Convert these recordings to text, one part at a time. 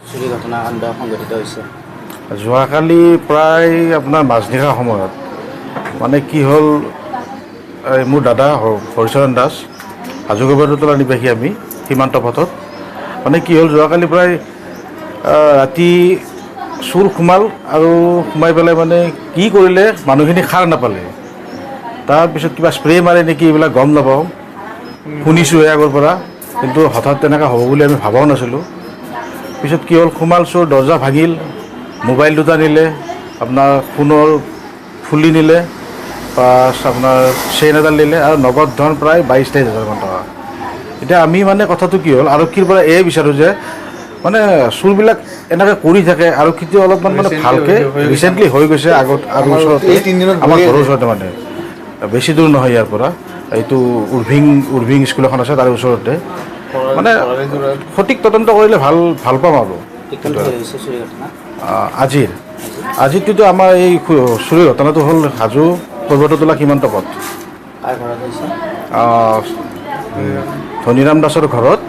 চুৰি ঘটনাকাণ্ড সংঘটিত হৈছে? যোৱাকালি প্ৰায় আপোনাৰ মাজনিশাৰ সময়ত মানে কি হ'ল, মোৰ দাদা হৰিচৰণ দাস, হাজোগোবাৰতলা নিবাসী আমি, সীমান্ত পথত। মানে কি হ'ল, যোৱাকালি প্ৰায় ৰাতি চুৰ সোমাল আৰু সোমাই পেলাই মানে কি কৰিলে মানুহখিনি সাৰ নাপালে। তাৰপিছত কিবা স্প্ৰে মাৰে নেকি এইবিলাক গম নাপাওঁ, শুনিছোঁহে আগৰ পৰা, কিন্তু হঠাৎ তেনেকৈ হ'ব বুলি আমি ভবাও নাছিলোঁ। পিছত কি হ'ল, সোমাল চোৰ, দৰ্জা ভাঙিল, মোবাইল দুটা নিলে, আপোনাৰ ফোনৰ ফুলি নিলে, প্লাছ আপোনাৰ চেইন এডাল নিলে আৰু নগদ ধন প্ৰায় 22-23 হাজাৰমান টকা। এতিয়া আমি মানে কথাটো কি হ'ল, আৰক্ষীৰ পৰা এয়ে বিচাৰোঁ যে মানে চোৰবিলাক এনেকৈ কৰি থাকে, আৰক্ষীটো অলপমান মানে ভালকৈ ৰিচেণ্টলি হৈ গৈছে আগত আৰু ওচৰতে, আমাৰ ঘৰৰ ওচৰতে, মানে বেছি দূৰ নহয় ইয়াৰ পৰা, এইটো উৰ্ভিং স্কুল এখন আছে তাৰে ওচৰতে। মানে সঠিক তদন্ত কৰিলে ভাল পাম আৰু। আজিৰটোতো আমাৰ এই চুৰি ঘটনাটো হ'ল হাজো পৰ্বততলা সীমান্ত পথ। ধনীৰাম দাসৰ ঘৰত,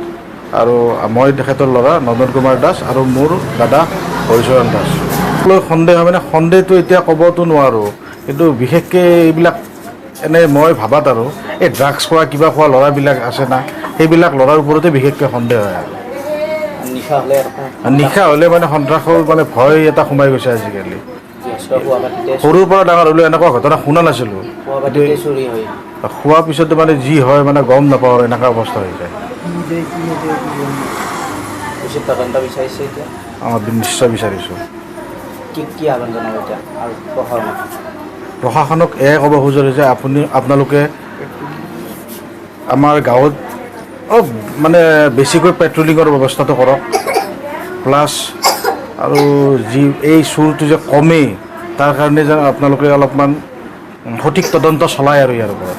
আৰু মই তেখেতৰ ল'ৰা নন্দন কুমাৰ দাস আৰু মোৰ দাদা হৰিচৰণ দাস। সন্দেহ মানে সন্দেহটো এতিয়া ক'বতো নোৱাৰোঁ, কিন্তু বিশেষকৈ এইবিলাক এনেই মই ভাবাত আৰু এই ড্ৰাগছ খোৱা কিবা খোৱা ল'ৰাবিলাক আছে না, সেইবিলাক ল'ৰাৰ ওপৰতে বিশেষকৈ সন্দেহ হয় আৰু। নিশা হ'লে মানে সন্ত্ৰাসৰ মানে ভয় এটা সোমাই গৈছে আজিকালি। সৰুৰ পৰা ডাঙৰ হ'লেও এনেকুৱা ঘটনা শুনা নাছিলোঁ। খোৱাৰ পিছতো মানে যি হয় মানে গম নাপাওঁ, এনেকুৱা অৱস্থা হৈ যায়। নিশ্চয় বিচাৰিছোঁ। প্ৰশাসনক এয়ে ক'ব খোজোঁ যে আপোনালোকে আমাৰ গাঁৱত মানে বেছিকৈ পেট্ৰলিঙৰ ব্যৱস্থাটো কৰক, প্লাছ আৰু এই চুৰটো যে কমেই তাৰ কাৰণে যেন আপোনালোকে অলপমান সঠিক তদন্ত চলায় আৰু ইয়াৰ ওপৰত।